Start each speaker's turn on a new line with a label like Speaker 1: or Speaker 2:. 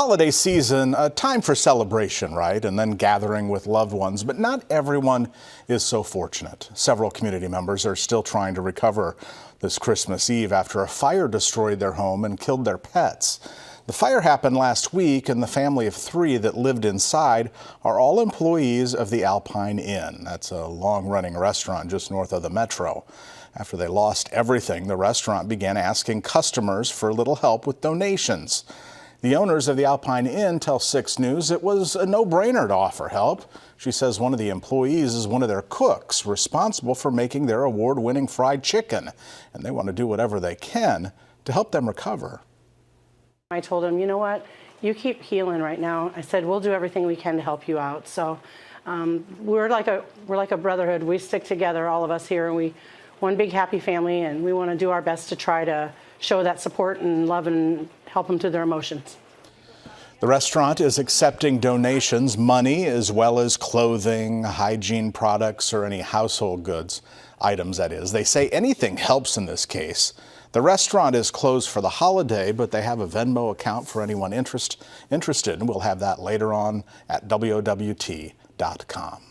Speaker 1: Holiday season, a time for celebration, right? And then gathering with loved ones, but not everyone is so fortunate. Several community members are still trying to recover this Christmas Eve after a fire destroyed their home and killed their pets. The fire happened last week, and the family of 3 that lived inside are all employees of the Alpine Inn. That's a long-running restaurant just north of the metro. After they lost everything, the restaurant began asking customers for a little help with donations. The owners of the Alpine Inn tell 6 News it was a no-brainer to offer help. She says one of the employees is one of their cooks responsible for making their award-winning fried chicken, and they want to do whatever they can to help them recover.
Speaker 2: I told him, you know what, you keep healing right now. I said, we'll do everything we can to help you out. So we're like a brotherhood. We stick together, all of us here, and one big happy family, and we want to do our best to try to show that support and love and help them through their emotions.
Speaker 1: The restaurant is accepting donations, money, as well as clothing, hygiene products, or any household goods items, that is. They say anything helps in this case. The restaurant is closed for the holiday, but they have a Venmo account for anyone interested, and we'll have that later on at WOWT.com.